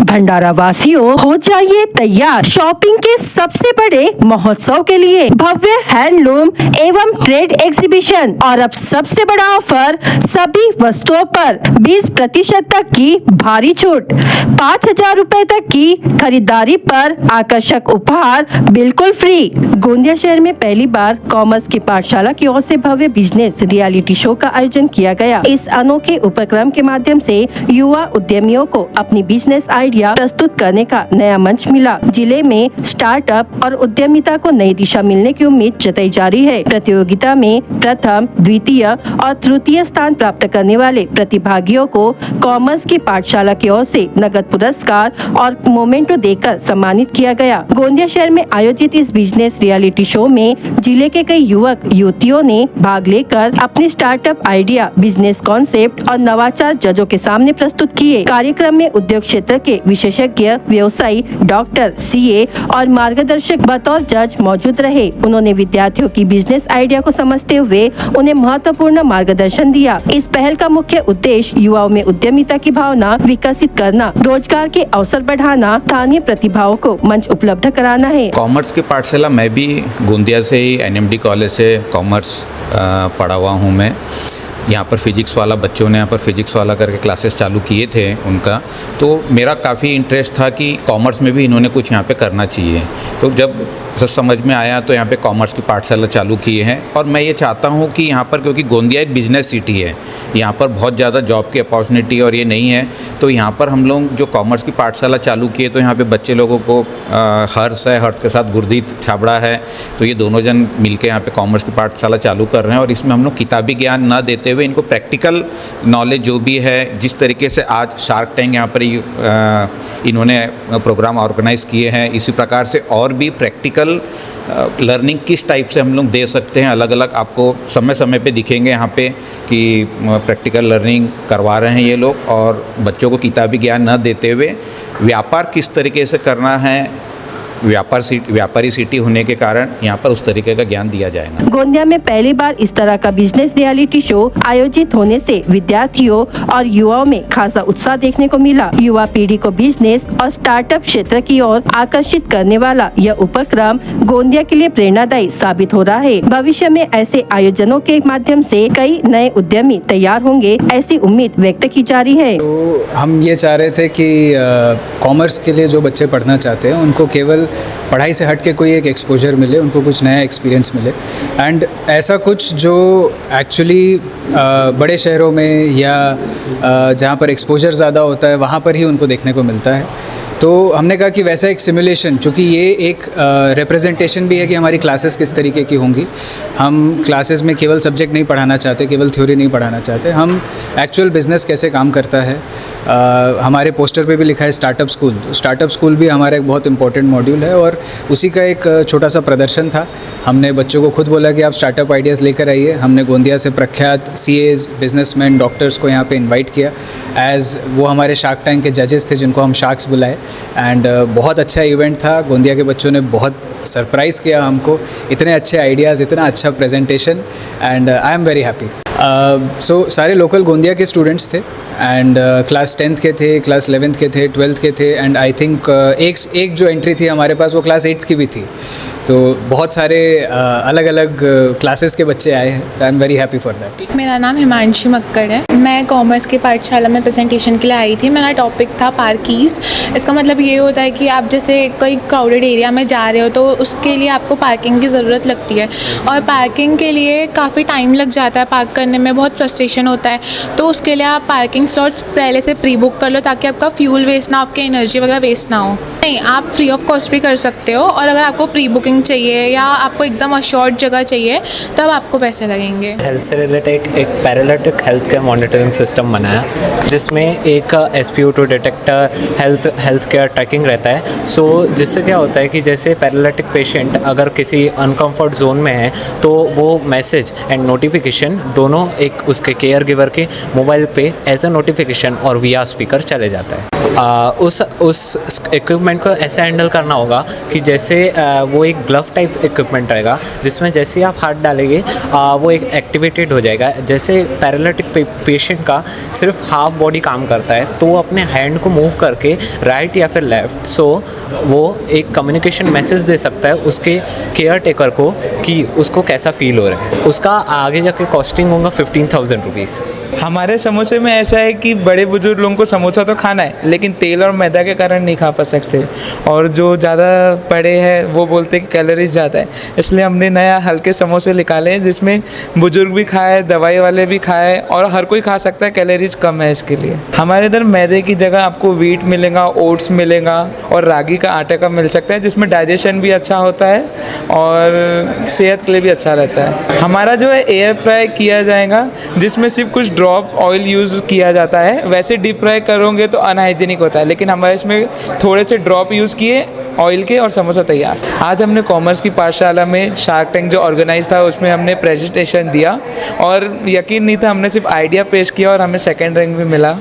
भंडारा वासियों हो जाइए तैयार शॉपिंग के सबसे बड़े महोत्सव के लिए। भव्य हैंडलूम एवं ट्रेड एग्जीबिशन और अब सबसे बड़ा ऑफर, सभी वस्तुओं पर 20% तक की भारी छूट। 5,000 रुपए तक की खरीदारी पर आकर्षक उपहार बिल्कुल फ्री। गोंदिया शहर में पहली बार कॉमर्स की पाठशाला की ओर से भव्य बिजनेस रियलिटी शो का आयोजन किया गया। इस अनोखे उपक्रम के माध्यम से युवा उद्यमियों को अपनी बिजनेस आइडिया प्रस्तुत करने का नया मंच मिला। जिले में स्टार्टअप और उद्यमिता को नई दिशा मिलने की उम्मीद जताई जा रही है। प्रतियोगिता में प्रथम, द्वितीय और तृतीय स्थान प्राप्त करने वाले प्रतिभागियों को कॉमर्स की पाठशाला की ओर से नगद पुरस्कार और मोमेंटो देकर सम्मानित किया गया। गोंदिया शहर में आयोजित इस बिजनेस रियलिटी शो में जिले के कई युवक युवतियों ने भाग लेकर अपने स्टार्टअप आइडिया, बिजनेस कॉन्सेप्ट और नवाचार जजों के सामने प्रस्तुत किए। कार्यक्रम में उद्योग क्षेत्र के विशेषज्ञ, व्यवसायी, डॉक्टर, सीए और मार्गदर्शक बतौर जज मौजूद रहे। उन्होंने विद्यार्थियों की बिजनेस आइडिया को समझते हुए उन्हें महत्वपूर्ण मार्गदर्शन दिया। इस पहल का मुख्य उद्देश्य युवाओं में उद्यमिता की भावना विकसित करना, रोजगार के अवसर बढ़ाना, स्थानीय प्रतिभाओं को मंच उपलब्ध कराना है। कॉमर्स की पाठशाला, मैं भी गोंदिया से ही NMD कॉलेज से कॉमर्स पढ़ा हुआ हूँ। मैं यहाँ पर फिजिक्स वाला, बच्चों ने यहाँ पर फिजिक्स वाला करके क्लासेस चालू किए थे उनका, तो मेरा काफ़ी इंटरेस्ट था कि कॉमर्स में भी इन्होंने कुछ यहाँ पे करना चाहिए। तो जब समझ में आया तो यहाँ पे कॉमर्स की पाठशाला चालू किए हैं। और मैं ये चाहता हूँ कि यहाँ पर, क्योंकि गोंदिया एक बिजनेस सिटी है, यहाँ पर बहुत ज़्यादा जॉब की अपॉर्चुनिटी और ये नहीं है, तो यहाँ पर हम लोग जो कॉमर्स की पाठशाला चालू किए तो यहाँ पर बच्चे लोगों को हर्ष है, हर्ष के साथ गुरदीप छाबड़ा है, तो ये दोनों जन मिलकर यहाँ पर कॉमर्स की पाठशाला चालू कर रहे हैं। और इसमें हम लोग किताबी ज्ञान न देते हुए इनको प्रैक्टिकल नॉलेज जो भी है, जिस तरीके से आज शार्क टैंक यहाँ पर इन्होंने प्रोग्राम ऑर्गेनाइज किए हैं, इसी प्रकार से और भी प्रैक्टिकल लर्निंग किस टाइप से हम लोग दे सकते हैं। अलग अलग आपको समय समय पे दिखेंगे यहाँ पे कि प्रैक्टिकल लर्निंग करवा रहे हैं ये लोग, और बच्चों को किताबी ज्ञान न देते हुए व्यापार किस तरीके से करना है, व्यापारी सिटी होने के कारण यहाँ पर उस तरीके का ज्ञान दिया जाएगा। गोंदिया में पहली बार इस तरह का बिजनेस रियलिटी शो आयोजित होने से विद्यार्थियों और युवाओं में खासा उत्साह देखने को मिला। युवा पीढ़ी को बिजनेस और स्टार्टअप क्षेत्र की ओर आकर्षित करने वाला यह उपक्रम गोंदिया के लिए प्रेरणादायी साबित हो रहा है। भविष्य में ऐसे आयोजनों के माध्यम से कई नए उद्यमी तैयार होंगे, ऐसी उम्मीद व्यक्त की जा रही है। तो हम ये चाह रहे थे कि कॉमर्स के लिए जो बच्चे पढ़ना चाहते हैं उनको केवल पढ़ाई से हट के कोई एक एक्सपोजर मिले, उनको कुछ नया एक्सपीरियंस मिले, एंड ऐसा कुछ जो एक्चुअली बड़े शहरों में या जहाँ पर एक्सपोजर ज़्यादा होता है वहाँ पर ही उनको देखने को मिलता है। तो हमने कहा कि वैसा एक सिमुलेशन, चूँकि ये एक रिप्रेजेंटेशन भी है कि हमारी क्लासेस किस तरीके की होंगी। हम क्लासेस में केवल सब्जेक्ट नहीं पढ़ाना चाहते, केवल थ्योरी नहीं पढ़ाना चाहते, हम एक्चुअल बिजनेस कैसे काम करता है। हमारे पोस्टर पे भी लिखा है स्टार्टअप स्कूल। स्टार्टअप स्कूल भी हमारा एक बहुत इंपॉर्टेंट मॉड्यूल है और उसी का एक छोटा सा प्रदर्शन था। हमने बच्चों को खुद बोला कि आप स्टार्टअप आइडियाज़ लेकर आइए। हमने गोंदिया से प्रख्यात CAs, बिजनेसमैन, डॉक्टर्स को यहाँ पे इनवाइट किया एज वो हमारे शार्क टैंक के जजेस थे, जिनको हम शार्क्स बुलाए। एंड बहुत अच्छा इवेंट था। गोंदिया के बच्चों ने बहुत सरप्राइज़ किया हमको, इतने अच्छे आइडियाज़, इतना अच्छा presentation, and I am very happy. So सारे लोकल गोंदिया के स्टूडेंट्स थे एंड क्लास 10th के थे, क्लास 11th के थे, 12th के थे, एंड आई थिंक एक जो एंट्री थी हमारे पास वो क्लास 8th की भी थी। तो बहुत सारे अलग अलग क्लासेस के बच्चे आए हैं। आई am very happy for that. मेरा नाम हिमांशी मक्कड़ है। मैं कॉमर्स की पाठशाला में प्रेजेंटेशन के लिए आई थी। मेरा टॉपिक था पार्कीज़। इसका मतलब ये होता है कि आप जैसे कोई क्राउडेड एरिया में जा रहे हो तो उसके लिए आपको पार्किंग की ज़रूरत लगती है, और पार्किंग के लिए काफ़ी टाइम लग जाता है, पार्क करने में बहुत फ्रस्ट्रेशन होता है। तो उसके लिए आप पार्किंग स्लॉट्स पहले से प्री बुक कर लो ताकि आपका फ्यूल वेस्ट ना, आपकी एनर्जी वगैरह वेस्ट ना हो। नहीं, आप फ्री ऑफ कॉस्ट भी कर सकते हो, और अगर आपको प्री बुकिंग चाहिए या आपको एकदम अश्योर्ड जगह चाहिए तब आपको पैसे लगेंगे। हेल्थ से रिलेटेड एक paralytic health care monitoring system बनाया, जिसमें एक SpO2 detector, health care trekking रहता है। सो जिससे क्या होता है कि जैसे पैरालिटिक पेशेंट अगर किसी अनकम्फर्ट जोन में है तो वो मैसेज एंड नोटिफिकेशन दोनों एक उसके केयर गिवर के मोबाइल पे एज अ नोटिफिकेशन और via स्पीकर चले जाता है। उस इक्विपमेंट को ऐसे हैंडल करना होगा कि जैसे वो एक ग्लव टाइप इक्विपमेंट रहेगा, जिसमें जैसे ही आप हाथ डालेंगे वो एक एक्टिवेटेड हो जाएगा। जैसे पैरालिटिक पेशेंट का सिर्फ हाफ बॉडी काम करता है, तो वो अपने हैंड को मूव करके राइट या फिर लेफ़्ट, सो वो एक कम्युनिकेशन मैसेज दे सकता है उसके केयर टेकर को कि उसको कैसा फील हो रहा है। उसका आगे जाके कॉस्टिंग होगा 15,000 रुपीज़। हमारे समोसे में ऐसा है कि बड़े बुजुर्ग लोगों को समोसा तो खाना है, लेकिन तेल और मैदा के कारण नहीं खा पा सकते, और जो ज़्यादा पड़े हैं वो बोलते हैं कि कैलोरीज ज़्यादा है, इसलिए हमने नया हल्के समोसे निकाले हैं जिसमें बुजुर्ग भी खाए, दवाई वाले भी खाए, और हर कोई खा सकता है, कैलोरीज कम है इसके लिए। हमारे इधर मैदे की जगह आपको व्हीट मिलेगा, ओट्स मिलेगा और रागी का आटे का मिल सकता है, जिसमें डाइजेशन भी अच्छा होता है और सेहत के लिए भी अच्छा रहता है। हमारा जो है एयर फ्राई किया जाएगा, जिसमें सिर्फ कुछ ड्रॉप ऑयल यूज़ किया जाता है। वैसे डीप फ्राई करोगे तो अनहाइजीनिक होता है, लेकिन हमारे इसमें थोड़े से ड्रॉप यूज़ किए ऑयल के और समोसा तैयार। आज हमने कॉमर्स की पाठशाला में शार्क टैंक जो ऑर्गेनाइज था उसमें हमने प्रेजेंटेशन दिया, और यकीन नहीं था, हमने सिर्फ आइडिया पेश किया और हमें सेकंड रैंक भी मिला।